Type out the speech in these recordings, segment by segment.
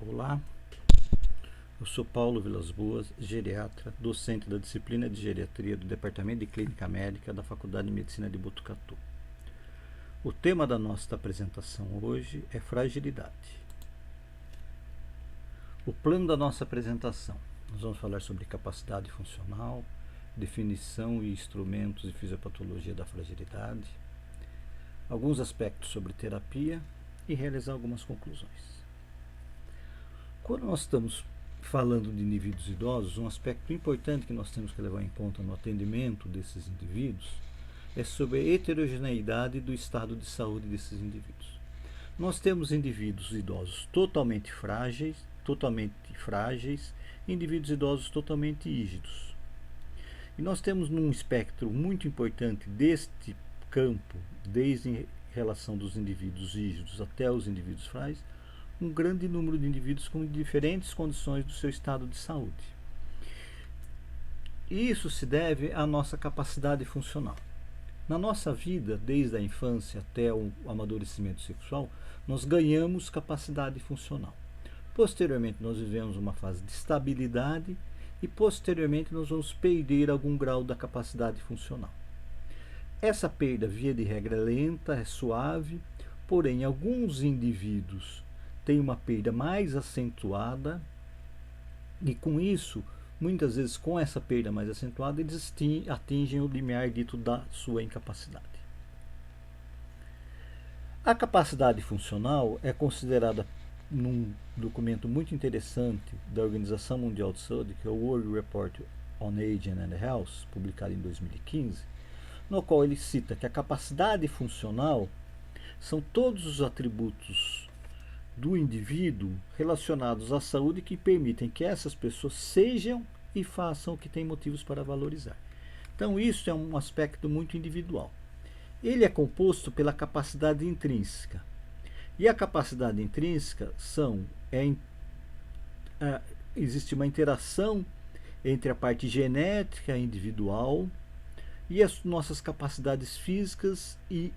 Olá, eu sou Paulo Vilas Boas, geriatra, docente da disciplina de geriatria do Departamento de Clínica Médica da Faculdade de Medicina de Botucatu. O tema da nossa apresentação hoje é fragilidade. O plano da nossa apresentação: nós vamos falar sobre capacidade funcional, definição e instrumentos de fisiopatologia da fragilidade, alguns aspectos sobre terapia e realizar algumas conclusões. Quando nós estamos falando de indivíduos idosos, um aspecto importante que nós temos que levar em conta no atendimento desses indivíduos é sobre a heterogeneidade do estado de saúde desses indivíduos. Nós temos indivíduos idosos totalmente frágeis, indivíduos idosos totalmente rígidos. E nós temos num espectro muito importante deste campo, desde em relação dos indivíduos rígidos até os indivíduos frágeis, um grande número de indivíduos com diferentes condições do seu estado de saúde. Isso se deve à nossa capacidade funcional. Na nossa vida, desde a infância até o amadurecimento sexual, nós ganhamos capacidade funcional. Posteriormente, nós vivemos uma fase de estabilidade e, posteriormente, nós vamos perder algum grau da capacidade funcional. Essa perda, via de regra, é lenta, é suave, porém, alguns indivíduos têm uma perda mais acentuada e, com isso, muitas vezes com essa perda mais acentuada, eles atingem o limiar dito da sua incapacidade. A capacidade funcional é considerada num documento muito interessante da Organização Mundial de Saúde, que é o World Report on Aging and Health, publicado em 2015, no qual ele cita que a capacidade funcional são todos os atributos do indivíduo relacionados à saúde que permitem que essas pessoas sejam e façam o que tem motivos para valorizar. Então, isso é um aspecto muito individual. Ele é composto pela capacidade intrínseca. E a capacidade intrínseca existe uma interação entre a parte genética individual e as nossas capacidades físicas e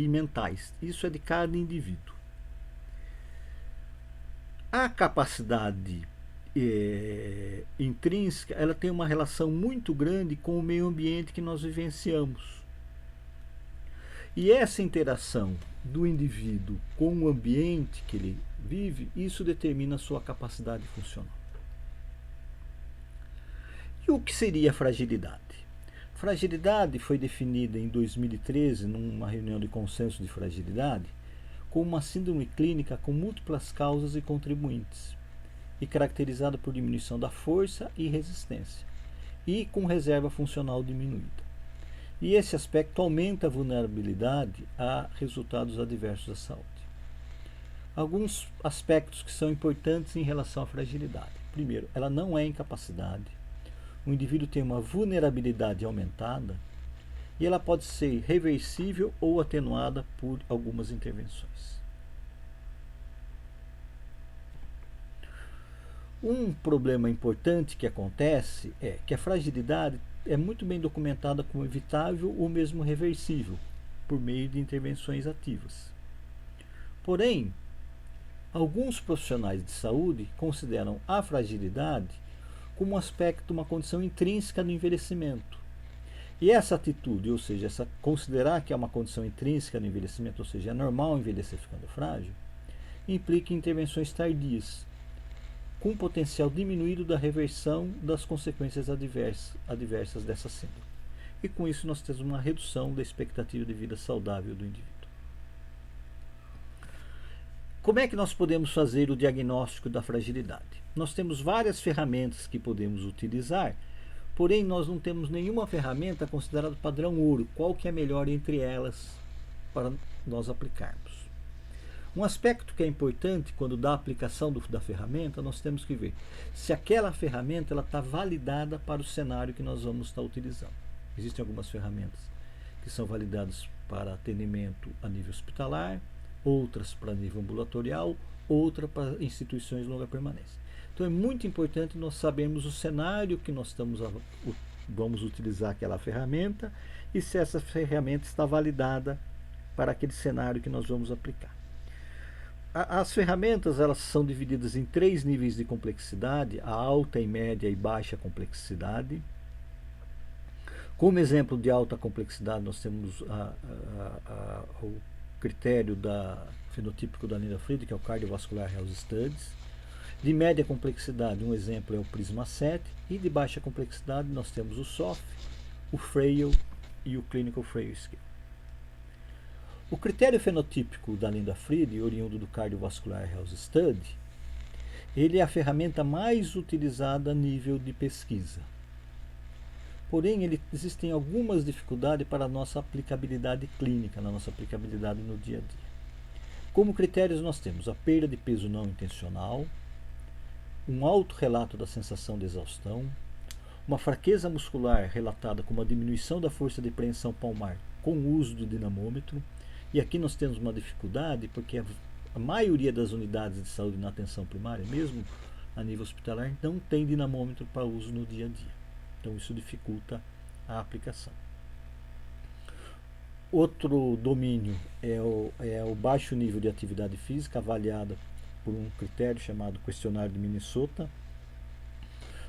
mentais. Isso é de cada indivíduo. A capacidade intrínseca, ela tem uma relação muito grande com o meio ambiente que nós vivenciamos. E essa interação do indivíduo com o ambiente que ele vive, isso determina a sua capacidade funcional. E o que seria a fragilidade? Fragilidade foi definida em 2013, numa reunião de consenso de fragilidade, como uma síndrome clínica com múltiplas causas e contribuintes, e caracterizada por diminuição da força e resistência, e com reserva funcional diminuída. E esse aspecto aumenta a vulnerabilidade a resultados adversos da saúde. Alguns aspectos que são importantes em relação à fragilidade. Primeiro, ela não é incapacidade. O indivíduo tem uma vulnerabilidade aumentada e ela pode ser reversível ou atenuada por algumas intervenções. Um problema importante que acontece é que a fragilidade é muito bem documentada como evitável ou mesmo reversível por meio de intervenções ativas. Porém, alguns profissionais de saúde consideram a fragilidade como um aspecto, uma condição intrínseca do envelhecimento. E essa atitude, ou seja, considerar que é uma condição intrínseca do envelhecimento, ou seja, é normal envelhecer ficando frágil, implica intervenções tardias, com potencial diminuído da reversão das consequências adversas dessa síndrome. E com isso nós temos uma redução da expectativa de vida saudável do indivíduo. Como é que nós podemos fazer o diagnóstico da fragilidade? Nós temos várias ferramentas que podemos utilizar, porém nós não temos nenhuma ferramenta considerada padrão ouro. Qual que é melhor entre elas para nós aplicarmos? Um aspecto que é importante quando dá a aplicação da ferramenta, nós temos que ver se aquela ferramenta está validada para o cenário que nós vamos estar utilizando. Existem algumas ferramentas que são validadas para atendimento a nível hospitalar, outras para nível ambulatorial, outra para instituições de longa permanência. Então é muito importante nós sabermos o cenário que nós vamos utilizar aquela ferramenta e se essa ferramenta está validada para aquele cenário que nós vamos aplicar. As ferramentas elas são divididas em 3 níveis de complexidade: a alta, e média e baixa complexidade. Como exemplo de alta complexidade, nós temos o critério fenotípico da Linda Fried, que é o Cardiovascular Health Studies. De média complexidade, um exemplo é o Prisma 7, e de baixa complexidade nós temos o SOF, o Frail e o Clinical Frail Scale. O critério fenotípico da Linda Fried, oriundo do Cardiovascular Health Study, ele é a ferramenta mais utilizada a nível de pesquisa. Porém, existem algumas dificuldades para a nossa aplicabilidade clínica, na nossa aplicabilidade no dia a dia. Como critérios nós temos a perda de peso não intencional, um alto relato da sensação de exaustão, uma fraqueza muscular relatada com uma diminuição da força de preensão palmar com o uso do dinamômetro. E aqui nós temos uma dificuldade porque a maioria das unidades de saúde na atenção primária, mesmo a nível hospitalar, não tem dinamômetro para uso no dia a dia. Então isso dificulta a aplicação. Outro domínio é o baixo nível de atividade física, avaliada por um critério chamado questionário de Minnesota,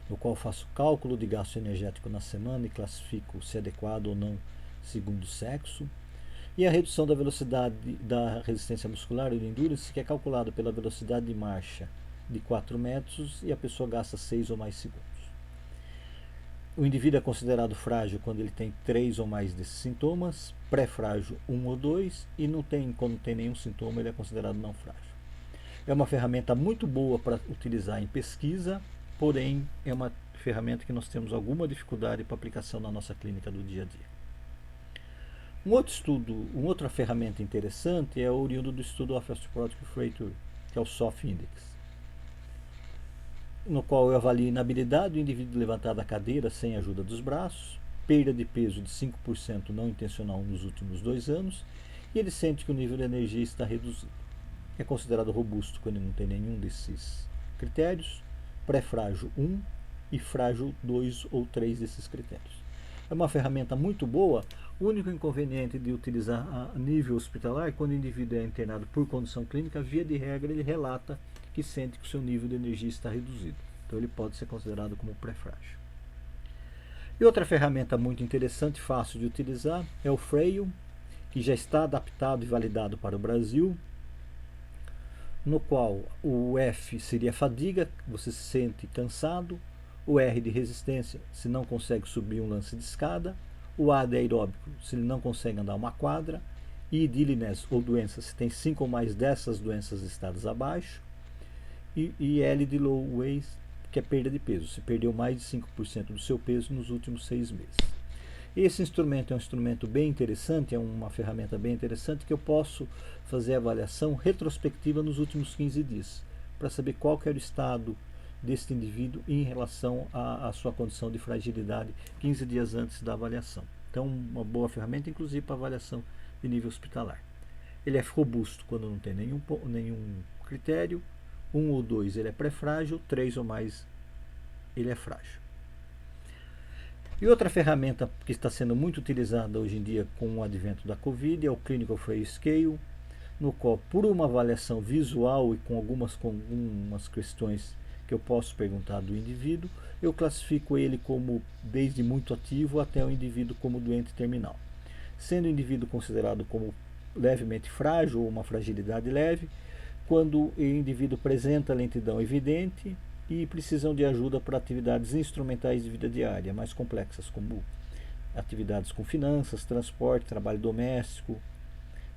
no qual faço cálculo de gasto energético na semana e classifico se é adequado ou não segundo o sexo. E a redução da velocidade da resistência muscular, o endurance, que é calculado pela velocidade de marcha de 4 metros e a pessoa gasta 6 ou mais segundos. O indivíduo é considerado frágil quando ele tem 3 ou mais desses sintomas, pré-frágil 1 ou 2, e quando não tem nenhum sintoma ele é considerado não frágil. É uma ferramenta muito boa para utilizar em pesquisa, porém é uma ferramenta que nós temos alguma dificuldade para aplicação na nossa clínica do dia a dia. Uma outra ferramenta interessante é o oriundo do estudo of Osteoporotic Fracture, que é o SOF Index, no qual eu avalio a inabilidade do indivíduo levantar da cadeira sem a ajuda dos braços, perda de peso de 5% não intencional nos últimos 2 anos, e ele sente que o nível de energia está reduzido. É considerado robusto quando não tem nenhum desses critérios, pré-frágil 1 e frágil 2 ou 3 desses critérios. É uma ferramenta muito boa. O único inconveniente de utilizar a nível hospitalar é quando o indivíduo é internado por condição clínica, via de regra ele relata que sente que o seu nível de energia está reduzido. Então ele pode ser considerado como pré-frágil. E outra ferramenta muito interessante, fácil de utilizar, é o Frail, que já está adaptado e validado para o Brasil, no qual o F seria fadiga, você se sente cansado, o R de resistência, se não consegue subir um lance de escada, o A de aeróbico, se ele não consegue andar uma quadra, I de illness ou doença, se tem 5 ou mais dessas doenças listadas abaixo, e L de low weight, que é perda de peso, se perdeu mais de 5% do seu peso nos últimos 6 meses. Esse instrumento é um instrumento bem interessante, é uma ferramenta bem interessante que eu posso fazer avaliação retrospectiva nos últimos 15 dias, para saber qual que era o estado deste indivíduo em relação à sua condição de fragilidade 15 dias antes da avaliação. Então, uma boa ferramenta, inclusive, para avaliação de nível hospitalar. Ele é robusto quando não tem nenhum critério, 1 ou 2 ele é pré-frágil, 3 ou mais ele é frágil. E outra ferramenta que está sendo muito utilizada hoje em dia com o advento da Covid é o Clinical Frail Scale, no qual, por uma avaliação visual e com algumas questões que eu posso perguntar do indivíduo, eu classifico ele como desde muito ativo até o indivíduo como doente terminal. Sendo o indivíduo considerado como levemente frágil ou uma fragilidade leve, quando o indivíduo apresenta lentidão evidente e precisam de ajuda para atividades instrumentais de vida diária, mais complexas, como atividades com finanças, transporte, trabalho doméstico,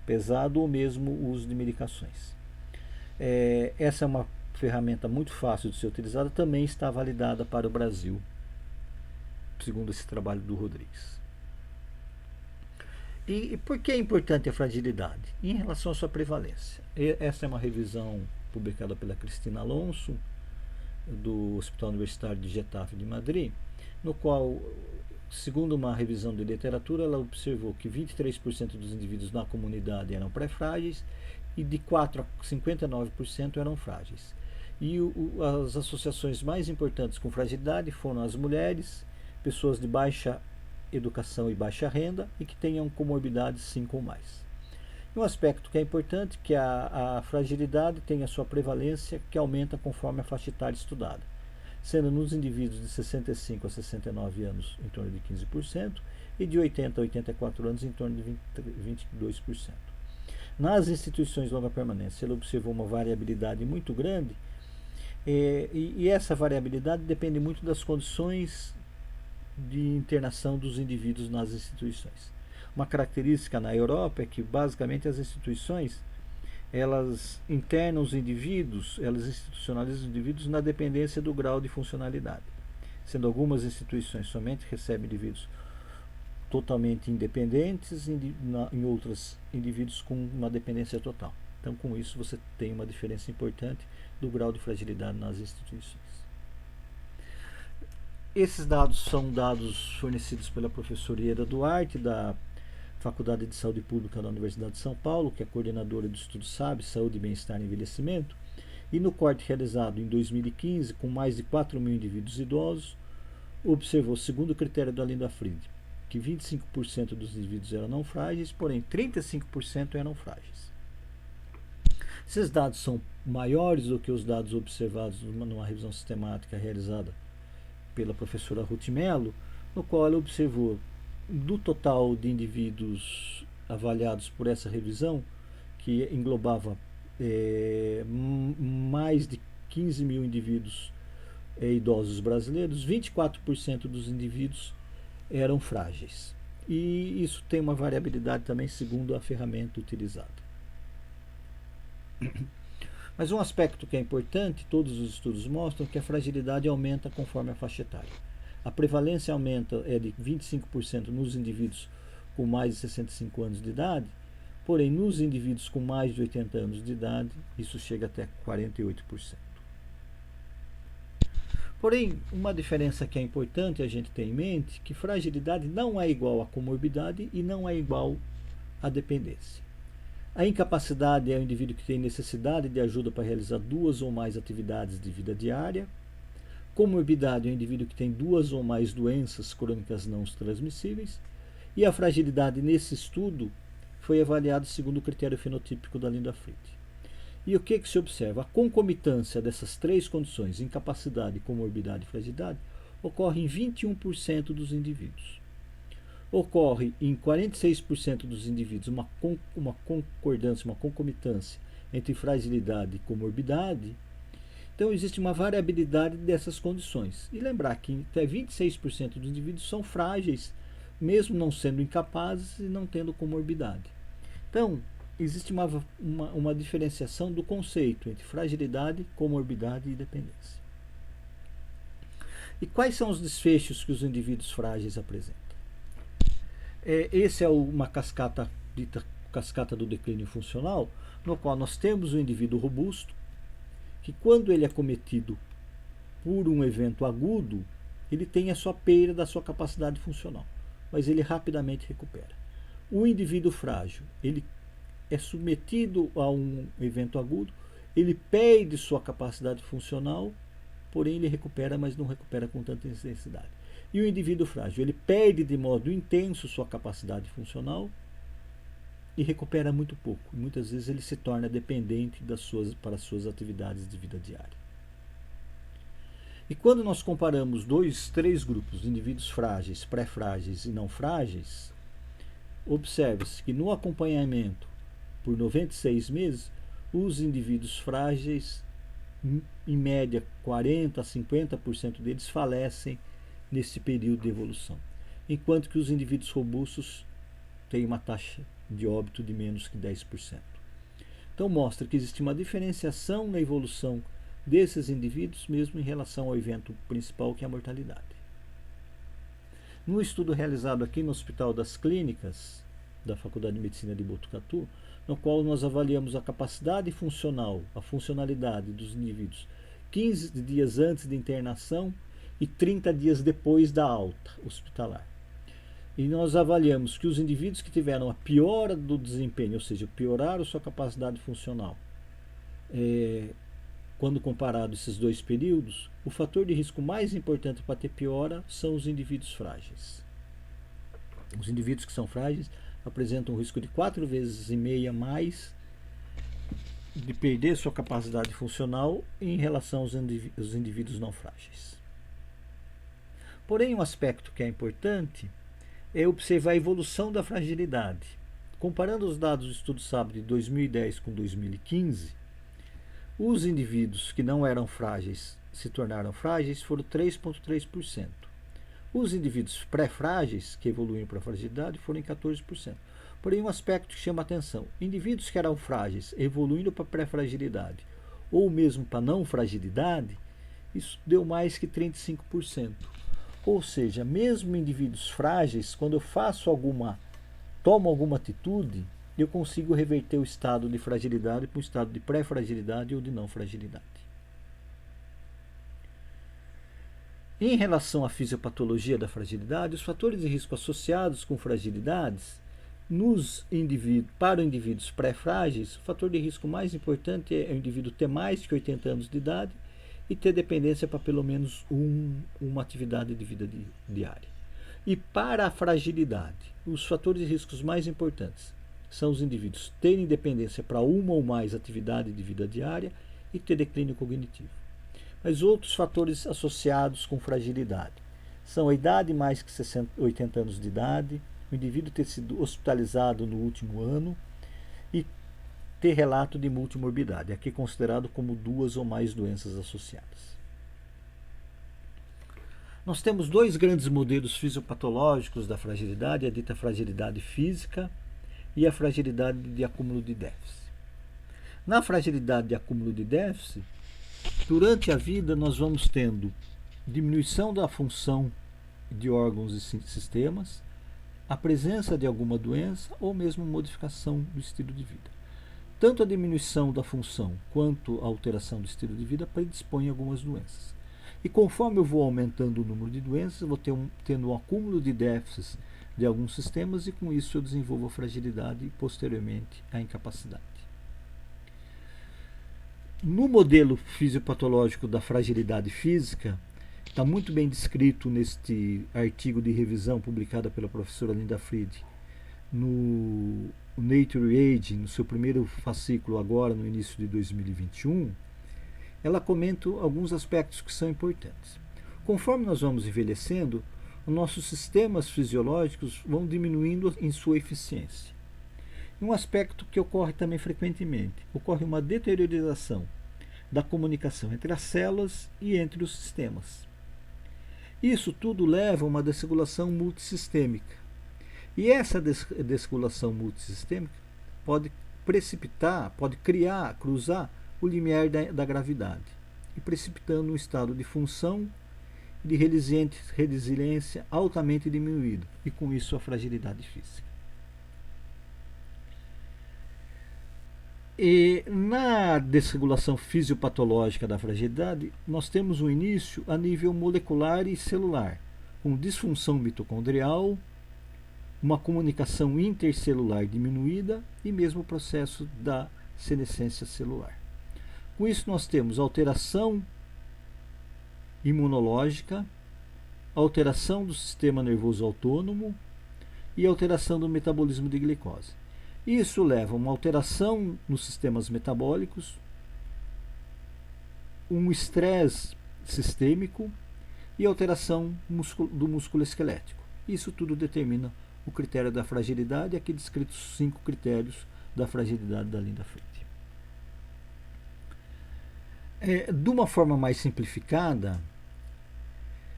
pesado ou mesmo o uso de medicações. Essa é uma ferramenta muito fácil de ser utilizada, também está validada para o Brasil, segundo esse trabalho do Rodrigues. E por que é importante a fragilidade? Em relação à sua prevalência. Essa é uma revisão publicada pela Cristina Alonso, do Hospital Universitário de Getafe de Madrid, no qual, segundo uma revisão de literatura, ela observou que 23% dos indivíduos na comunidade eram pré-frágeis e de 4% a 59% eram frágeis. E as associações mais importantes com fragilidade foram as mulheres, pessoas de baixa educação e baixa renda e que tenham comorbidades 5 ou mais. Um aspecto que é importante é que a fragilidade tem a sua prevalência, que aumenta conforme a faixa etária estudada, sendo nos indivíduos de 65 a 69 anos em torno de 15% e de 80 a 84 anos em torno de 22%. Nas instituições de longa permanência, ele observou uma variabilidade muito grande, e essa variabilidade depende muito das condições de internação dos indivíduos nas instituições. Uma característica na Europa é que basicamente as instituições elas internam os indivíduos, elas institucionalizam os indivíduos na dependência do grau de funcionalidade, sendo algumas instituições somente recebem indivíduos totalmente independentes, em outras indivíduos com uma dependência total. Então, com isso, você tem uma diferença importante do grau de fragilidade nas instituições. Esses dados são dados fornecidos pela professora Ieda Duarte, da Faculdade de Saúde Pública da Universidade de São Paulo, que é coordenadora do estudo SAB, Saúde, Bem-Estar e Envelhecimento, e no corte realizado em 2015, com mais de 4 mil indivíduos idosos, observou, segundo o critério da Linda Fried, que 25% dos indivíduos eram não frágeis, porém 35% eram frágeis. Esses dados são maiores do que os dados observados numa revisão sistemática realizada pela professora Ruth Mello, no qual ela observou, do total de indivíduos avaliados por essa revisão, que englobava mais de 15 mil indivíduos idosos brasileiros, 24% dos indivíduos eram frágeis. E isso tem uma variabilidade também segundo a ferramenta utilizada. Mas um aspecto que é importante, todos os estudos mostram que a fragilidade aumenta conforme a faixa etária. A prevalência aumenta de 25% nos indivíduos com mais de 65 anos de idade, porém nos indivíduos com mais de 80 anos de idade, isso chega até 48%. Porém, uma diferença que é importante a gente ter em mente, que fragilidade não é igual a comorbidade e não é igual à dependência. A incapacidade é o indivíduo que tem necessidade de ajuda para realizar 2 ou mais atividades de vida diária. Comorbidade é o indivíduo que tem 2 ou mais doenças crônicas não transmissíveis. E a fragilidade nesse estudo foi avaliada segundo o critério fenotípico da Linda Fried. E o que se observa? A concomitância dessas 3 condições, incapacidade, comorbidade e fragilidade, ocorre em 21% dos indivíduos. Ocorre em 46% dos indivíduos uma concordância, uma concomitância entre fragilidade e comorbidade. Então, existe uma variabilidade dessas condições. E lembrar que até 26% dos indivíduos são frágeis, mesmo não sendo incapazes e não tendo comorbidade. Então, existe uma diferenciação do conceito entre fragilidade, comorbidade e dependência. E quais são os desfechos que os indivíduos frágeis apresentam? Essa é uma cascata, dita cascata do declínio funcional, no qual nós temos o indivíduo robusto, que quando ele é cometido por um evento agudo, ele tem a sua perda da sua capacidade funcional, mas ele rapidamente recupera. O indivíduo frágil, ele é submetido a um evento agudo, ele perde sua capacidade funcional, porém ele recupera, mas não recupera com tanta intensidade. E o indivíduo frágil, ele perde de modo intenso sua capacidade funcional e recupera muito pouco. Muitas vezes ele se torna dependente para as suas atividades de vida diária. E quando nós comparamos 3 grupos de indivíduos frágeis, pré-frágeis e não frágeis, observa-se que no acompanhamento por 96 meses, os indivíduos frágeis, em média 40% a 50% deles falecem nesse período de evolução, enquanto que os indivíduos robustos têm uma taxa de óbito de menos que 10%. Então mostra que existe uma diferenciação na evolução desses indivíduos, mesmo em relação ao evento principal, que é a mortalidade. No estudo realizado aqui no Hospital das Clínicas da Faculdade de Medicina de Botucatu, no qual nós avaliamos a capacidade funcional, a funcionalidade dos indivíduos 15 dias antes de internação e 30 dias depois da alta hospitalar. E nós avaliamos que os indivíduos que tiveram a piora do desempenho, ou seja, pioraram sua capacidade funcional, quando comparado esses 2 períodos, o fator de risco mais importante para ter piora são os indivíduos frágeis. Os indivíduos que são frágeis apresentam um risco de 4,5 vezes mais de perder sua capacidade funcional em relação aos indivíduos não frágeis. Porém, um aspecto que é importante é observar a evolução da fragilidade. Comparando os dados do estudo SABRE de 2010 com 2015, os indivíduos que não eram frágeis se tornaram frágeis foram 3,3%. Os indivíduos pré-frágeis, que evoluíram para a fragilidade, foram em 14%. Porém, um aspecto que chama a atenção: indivíduos que eram frágeis evoluindo para pré-fragilidade ou mesmo para não fragilidade, isso deu mais que 35%. Ou seja, mesmo indivíduos frágeis, quando eu tomo alguma atitude, eu consigo reverter o estado de fragilidade para um estado de pré-fragilidade ou de não fragilidade. Em relação à fisiopatologia da fragilidade, os fatores de risco associados com fragilidades para indivíduos pré-frágeis, o fator de risco mais importante é o indivíduo ter mais que 80 anos de idade e ter dependência para pelo menos uma atividade de vida diária. E para a fragilidade, os fatores de riscos mais importantes são os indivíduos terem dependência para uma ou mais atividades de vida diária e ter declínio cognitivo. Mas outros fatores associados com fragilidade são a idade mais que 80 anos de idade, o indivíduo ter sido hospitalizado no último ano e ter relato de multimorbidade, aqui considerado como 2 ou mais doenças associadas. Nós temos 2 grandes modelos fisiopatológicos da fragilidade, a dita fragilidade física e a fragilidade de acúmulo de déficit. Na fragilidade de acúmulo de déficit, durante a vida nós vamos tendo diminuição da função de órgãos e sistemas, a presença de alguma doença ou mesmo modificação do estilo de vida. Tanto a diminuição da função quanto a alteração do estilo de vida predispõem a algumas doenças. E conforme eu vou aumentando o número de doenças, eu vou tendo um acúmulo de déficits de alguns sistemas e com isso eu desenvolvo a fragilidade e posteriormente a incapacidade. No modelo fisiopatológico da fragilidade física, está muito bem descrito neste artigo de revisão publicado pela professora Linda Fried no Nature Age, no seu primeiro fascículo agora no início de 2021, ela comenta alguns aspectos que são importantes. Conforme nós vamos envelhecendo, os nossos sistemas fisiológicos vão diminuindo em sua eficiência. Um aspecto que ocorre também frequentemente, ocorre uma deteriorização da comunicação entre as células e entre os sistemas. Isso tudo leva a uma desregulação multissistêmica. E essa desregulação multissistêmica pode cruzar o limiar da gravidade, e precipitando um estado de função de resiliência altamente diminuído, e com isso a fragilidade física. E na desregulação fisiopatológica da fragilidade, nós temos um início a nível molecular e celular, com disfunção mitocondrial, uma comunicação intercelular diminuída e mesmo o processo da senescência celular. Com isso nós temos alteração imunológica, alteração do sistema nervoso autônomo e alteração do metabolismo de glicose. Isso leva a uma alteração nos sistemas metabólicos, um estresse sistêmico e alteração do músculo esquelético. Isso tudo determina o critério da fragilidade, aqui descritos 5 critérios da fragilidade da Linda Fried. De uma forma mais simplificada,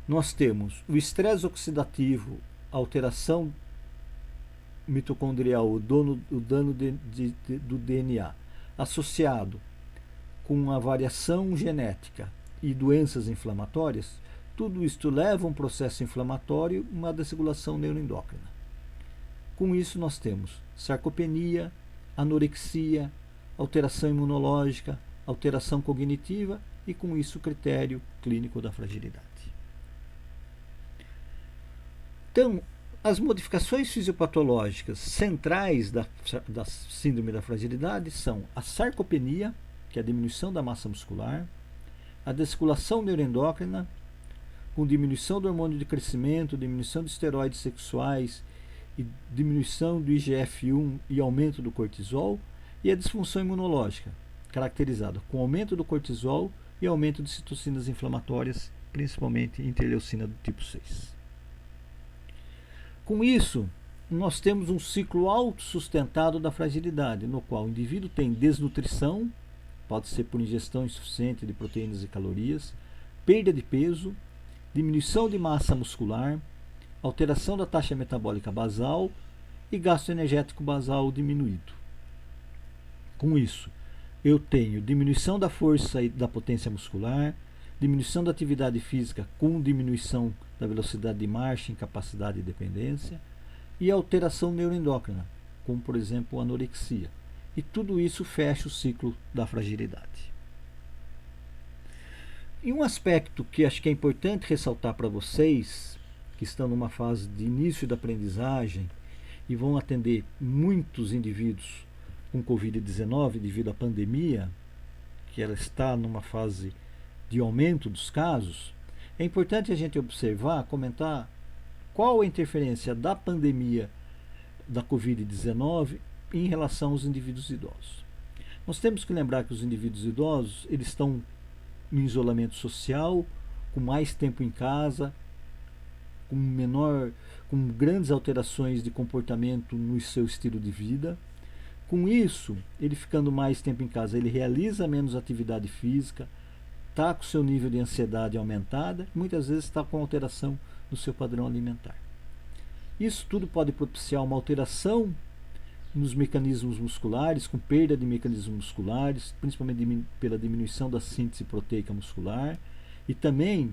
nós temos o estresse oxidativo, alteração mitocondrial, o dano do DNA, associado com a variação genética e doenças inflamatórias, tudo isto leva a um processo inflamatório, uma desregulação neuroendócrina. Com isso nós temos sarcopenia, anorexia, alteração imunológica, alteração cognitiva e com isso o critério clínico da fragilidade. Então, as modificações fisiopatológicas centrais da síndrome da fragilidade são a sarcopenia, que é a diminuição da massa muscular, a desregulação neuroendócrina, com diminuição do hormônio de crescimento, diminuição de esteroides sexuais e diminuição do IGF-1 e aumento do cortisol, e a disfunção imunológica, caracterizada com aumento do cortisol e aumento de citocinas inflamatórias, principalmente interleucina do tipo 6. Com isso, nós temos um ciclo autossustentado da fragilidade, no qual o indivíduo tem desnutrição, pode ser por ingestão insuficiente de proteínas e calorias, perda de peso, diminuição de massa muscular, alteração da taxa metabólica basal e gasto energético basal diminuído. Com isso, eu tenho diminuição da força e da potência muscular, diminuição da atividade física com diminuição da velocidade de marcha, incapacidade e dependência, e alteração neuroendócrina, como por exemplo anorexia. E tudo isso fecha o ciclo da fragilidade. E um aspecto que acho que é importante ressaltar para vocês, que estão numa fase de início da aprendizagem e vão atender muitos indivíduos com Covid-19 devido à pandemia, que ela está numa fase de aumento dos casos, é importante a gente observar, comentar qual a interferência da pandemia da Covid-19 em relação aos indivíduos idosos. Nós temos que lembrar que os indivíduos idosos eles estão em isolamento social, com mais tempo em casa, com grandes alterações de comportamento no seu estilo de vida. Com isso, ele ficando mais tempo em casa, ele realiza menos atividade física, está com seu nível de ansiedade aumentada, muitas vezes está com alteração no seu padrão alimentar. Isso tudo pode propiciar uma alteração nos mecanismos musculares, com perda de mecanismos musculares, principalmente pela diminuição da síntese proteica muscular, e também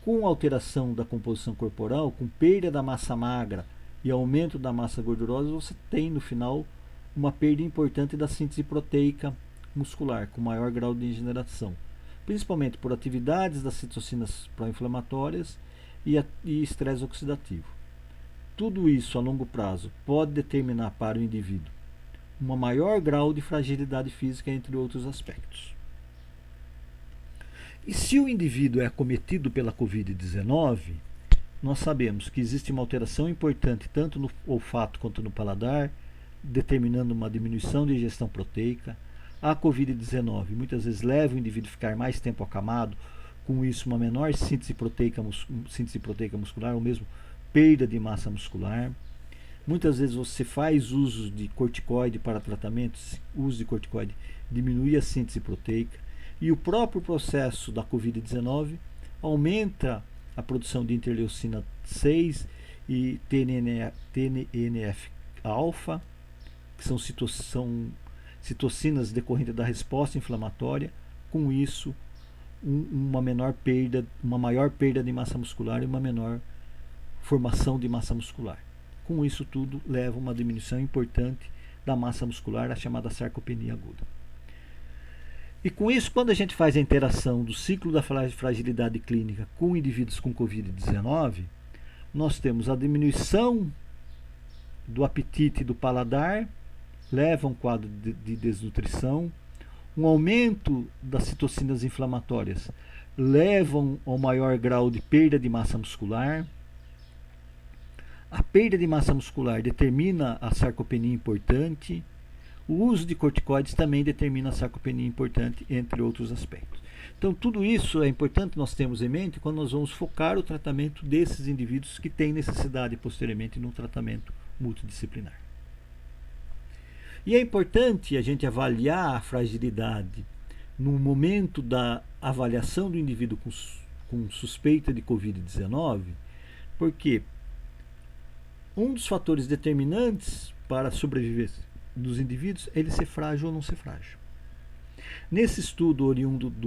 com alteração da composição corporal, com perda da massa magra e aumento da massa gordurosa, você tem no final uma perda importante da síntese proteica muscular, com maior grau de degeneração, principalmente por atividades das citocinas pró-inflamatórias e estresse oxidativo. Tudo isso a longo prazo pode determinar para o indivíduo um maior grau de fragilidade física, entre outros aspectos. E se o indivíduo é acometido pela Covid-19, nós sabemos que existe uma alteração importante tanto no olfato quanto no paladar, determinando uma diminuição de ingestão proteica. A Covid-19 muitas vezes leva o indivíduo a ficar mais tempo acamado, com isso uma menor síntese proteica muscular, ou mesmo perda de massa muscular. Muitas vezes você faz uso de corticoide para tratamentos, uso de corticoide diminui a síntese proteica, e o próprio processo da Covid-19 aumenta a produção de interleucina 6 e TNF-alfa, que são citocinas decorrentes da resposta inflamatória. Com isso, uma maior perda de massa muscular e uma menor formação de massa muscular. Com isso tudo leva a uma diminuição importante da massa muscular, a chamada sarcopenia aguda. E com isso, quando a gente faz a interação do ciclo da fragilidade clínica com indivíduos com Covid-19, nós temos a diminuição do apetite e do paladar, leva a um quadro de desnutrição, um aumento das citocinas inflamatórias, levam ao maior grau de perda de massa muscular. A perda de massa muscular determina a sarcopenia importante. O uso de corticoides também determina a sarcopenia importante, entre outros aspectos. Então, tudo isso é importante nós termos em mente quando nós vamos focar o tratamento desses indivíduos que têm necessidade posteriormente de um tratamento multidisciplinar. E é importante a gente avaliar a fragilidade no momento da avaliação do indivíduo com suspeita de Covid-19, porque um dos fatores determinantes para a sobrevivência dos indivíduos é ele ser frágil ou não ser frágil. Nesse estudo oriundo de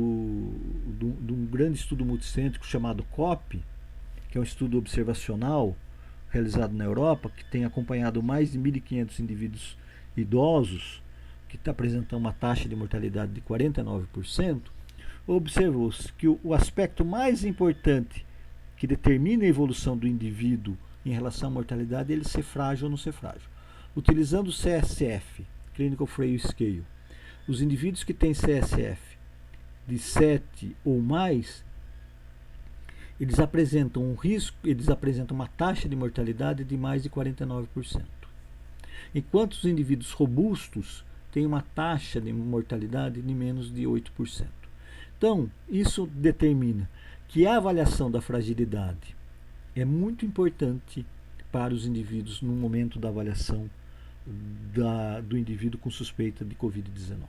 um grande estudo multicêntrico chamado COP, que é um estudo observacional realizado na Europa, que tem acompanhado mais de 1.500 indivíduos idosos, que apresentam uma taxa de mortalidade de 49%, observou-se que o aspecto mais importante que determina a evolução do indivíduo em relação à mortalidade é ele ser frágil ou não ser frágil. Utilizando o CSF, Clinical Frail Scale, os indivíduos que têm CSF de 7 ou mais, eles apresentam um risco, eles apresentam uma taxa de mortalidade de mais de 49%. Enquanto os indivíduos robustos têm uma taxa de mortalidade de menos de 8%. Então, isso determina que a avaliação da fragilidade é muito importante para os indivíduos no momento da avaliação do indivíduo com suspeita de Covid-19.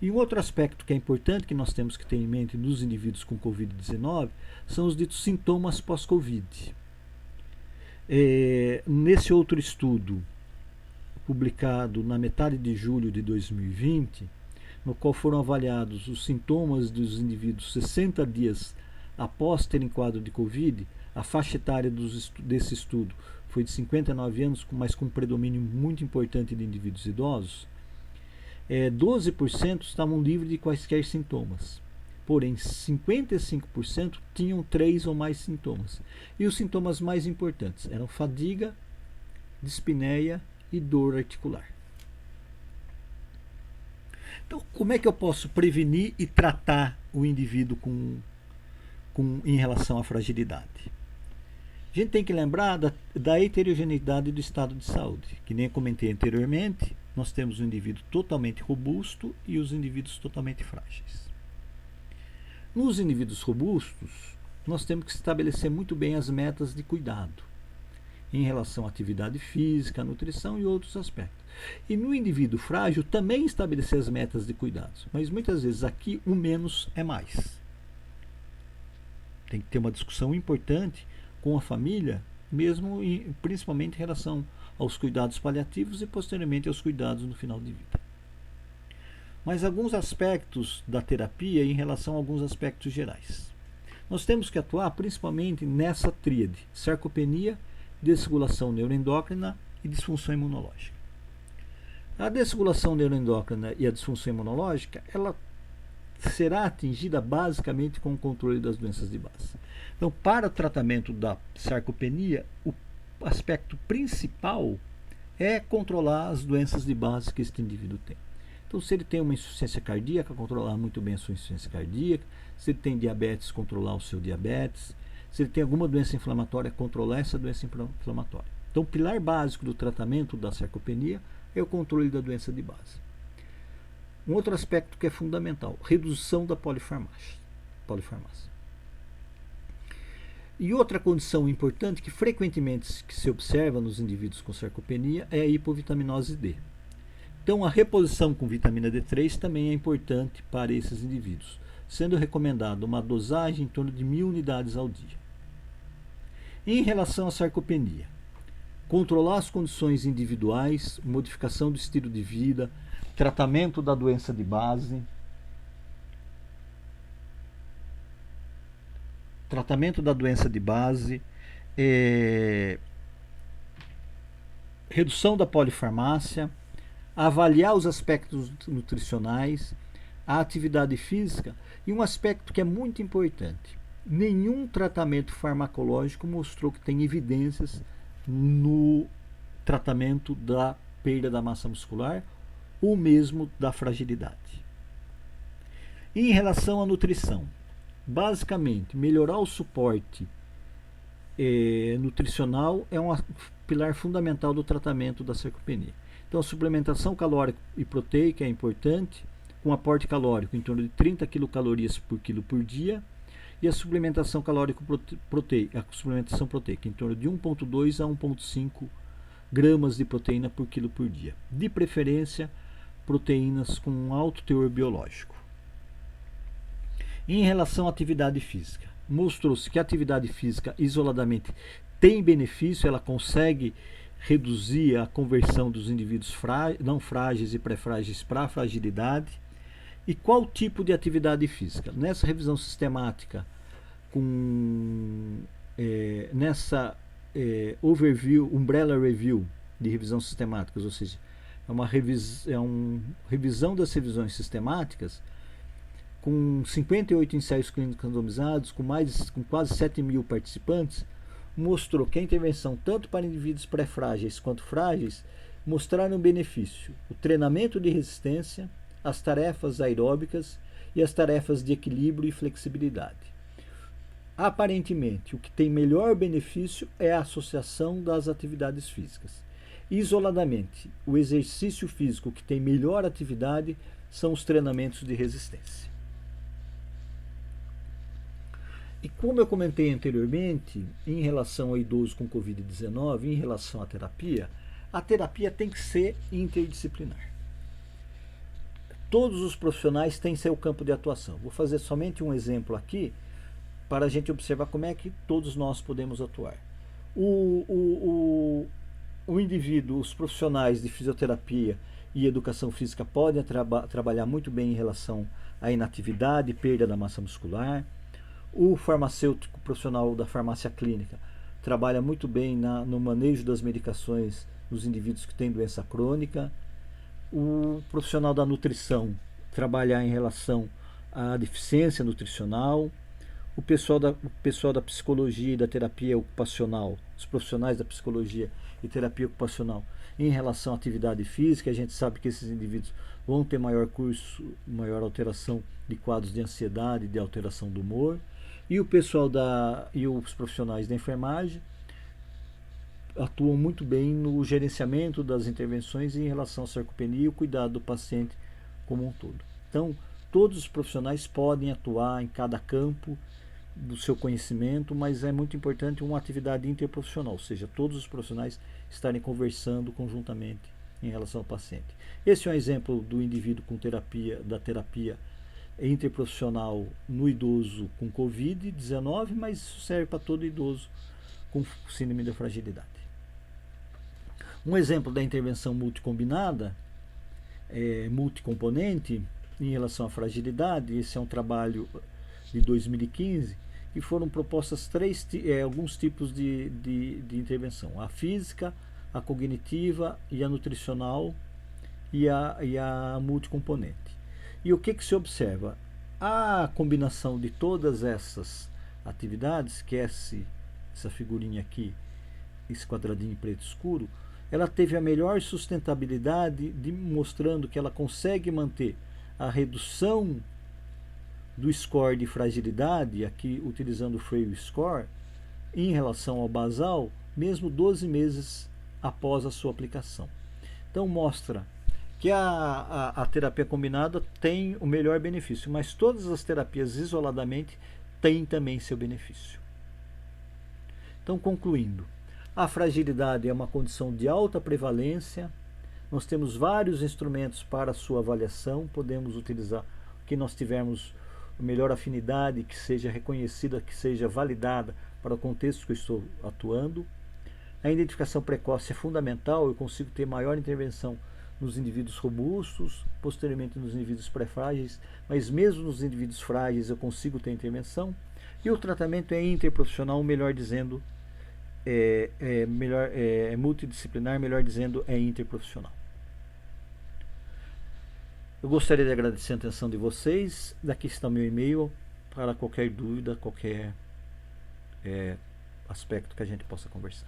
E um outro aspecto que é importante que nós temos que ter em mente nos indivíduos com Covid-19 são os ditos sintomas pós-Covid. Nesse outro estudo, publicado na metade de julho de 2020, no qual foram avaliados os sintomas dos indivíduos 60 dias após terem quadro de Covid, a faixa etária desse estudo foi de 59 anos, mas com um predomínio muito importante de indivíduos idosos. 12% estavam livres de quaisquer sintomas, porém 55% tinham 3 ou mais sintomas. E os sintomas mais importantes eram fadiga, dispneia e dor articular. Então, como é que eu posso prevenir e tratar o indivíduo em relação à fragilidade? A gente tem que lembrar da heterogeneidade do estado de saúde. Que nem eu comentei anteriormente, nós temos o indivíduo totalmente robusto e os indivíduos totalmente frágeis. Nos indivíduos robustos, nós temos que estabelecer muito bem as metas de cuidado em relação à atividade física, à nutrição e outros aspectos. E no indivíduo frágil também estabelecer as metas de cuidados, mas muitas vezes aqui o menos é mais. Tem que ter uma discussão importante com a família, mesmo principalmente em relação aos cuidados paliativos e posteriormente aos cuidados no final de vida. Mas alguns aspectos da terapia em relação a alguns aspectos gerais. Nós temos que atuar principalmente nessa tríade: sarcopenia, desregulação neuroendócrina e disfunção imunológica. A desregulação neuroendócrina e a disfunção imunológica, ela será atingida basicamente com o controle das doenças de base. Então, para o tratamento da sarcopenia, o aspecto principal é controlar as doenças de base que este indivíduo tem. Então, se ele tem uma insuficiência cardíaca, controlar muito bem a sua insuficiência cardíaca. Se ele tem diabetes, controlar o seu diabetes. Se ele tem alguma doença inflamatória, controlar essa doença inflamatória. Então, o pilar básico do tratamento da sarcopenia é o controle da doença de base. Um outro aspecto que é fundamental: redução da polifarmácia. E outra condição importante que frequentemente se observa nos indivíduos com sarcopenia é a hipovitaminose D. Então, a reposição com vitamina D3 também é importante para esses indivíduos, sendo recomendada uma dosagem em torno de 1.000 unidades ao dia. Em relação à sarcopenia, controlar as condições individuais, modificação do estilo de vida, tratamento da doença de base, redução da polifarmácia, avaliar os aspectos nutricionais, a atividade física e um aspecto que é muito importante: nenhum tratamento farmacológico mostrou que tem evidências no tratamento da perda da massa muscular ou mesmo da fragilidade. Em relação à nutrição, basicamente, melhorar o suporte nutricional é um pilar fundamental do tratamento da sarcopenia. Então, a suplementação calórica e proteica é importante, com aporte calórico em torno de 30 quilocalorias por quilo por dia, e a suplementação calórico-proteica, em torno de 1,2 a 1,5 gramas de proteína por quilo por dia. De preferência, proteínas com um alto teor biológico. Em relação à atividade física, mostrou-se que a atividade física isoladamente tem benefício, ela consegue reduzir a conversão dos indivíduos não frágeis e pré-frágeis para a fragilidade. E qual tipo de atividade física? Nessa revisão sistemática, nessa Umbrella Review de revisão sistemáticas, ou seja, é uma revisão das revisões sistemáticas, com 58 ensaios clínicos randomizados, com quase 7.000 participantes, mostrou que a intervenção, tanto para indivíduos pré-frágeis quanto frágeis, mostraram benefício: o treinamento de resistência, as tarefas aeróbicas e as tarefas de equilíbrio e flexibilidade. Aparentemente, o que tem melhor benefício é a associação das atividades físicas. Isoladamente, o exercício físico que tem melhor atividade são os treinamentos de resistência. E como eu comentei anteriormente, em relação ao idoso com Covid-19, em relação à terapia, a terapia tem que ser interdisciplinar. Todos os profissionais têm seu campo de atuação. Vou fazer somente um exemplo aqui para a gente observar como é que todos nós podemos atuar. O indivíduo, os profissionais de fisioterapia e educação física podem trabalhar muito bem em relação à inatividade, perda da massa muscular. O farmacêutico profissional da farmácia clínica trabalha muito bem no manejo das medicações nos indivíduos que têm doença crônica. O profissional da nutrição trabalhar em relação à deficiência nutricional. O pessoal da psicologia e da terapia ocupacional, os profissionais da psicologia e terapia ocupacional em relação à atividade física, a gente sabe que esses indivíduos vão ter maior alteração de quadros de ansiedade, de alteração do humor. E os profissionais da enfermagem atuam muito bem no gerenciamento das intervenções em relação à sarcopenia e o cuidado do paciente como um todo. Então, todos os profissionais podem atuar em cada campo do seu conhecimento, mas é muito importante uma atividade interprofissional, ou seja, todos os profissionais estarem conversando conjuntamente em relação ao paciente. Esse é um exemplo do indivíduo com da terapia interprofissional no idoso com Covid-19, mas isso serve para todo idoso com síndrome da fragilidade. Um exemplo da intervenção multicombinada, multicomponente, em relação à fragilidade, esse é um trabalho de 2015, e foram propostas alguns tipos de intervenção: a física, a cognitiva e a nutricional e a multicomponente. E o que se observa? A combinação de todas essas atividades, que é essa figurinha aqui, esse quadradinho preto escuro, ela teve a melhor sustentabilidade, mostrando que ela consegue manter a redução do score de fragilidade, aqui utilizando o Frail Score, em relação ao basal, mesmo 12 meses após a sua aplicação. Então mostra que a terapia combinada tem o melhor benefício, mas todas as terapias isoladamente têm também seu benefício. Então, concluindo, a fragilidade é uma condição de alta prevalência. Nós temos vários instrumentos para a sua avaliação, podemos utilizar o que nós tivermos a melhor afinidade, que seja reconhecida, que seja validada para o contexto que eu estou atuando. A identificação precoce é fundamental, eu consigo ter maior intervenção nos indivíduos robustos, posteriormente nos indivíduos pré-frágeis, mas mesmo nos indivíduos frágeis eu consigo ter intervenção. E o tratamento é interprofissional, melhor dizendo, é multidisciplinar, melhor dizendo, é interprofissional. Eu gostaria de agradecer a atenção de vocês. Daqui está o meu e-mail para qualquer dúvida, qualquer aspecto que a gente possa conversar.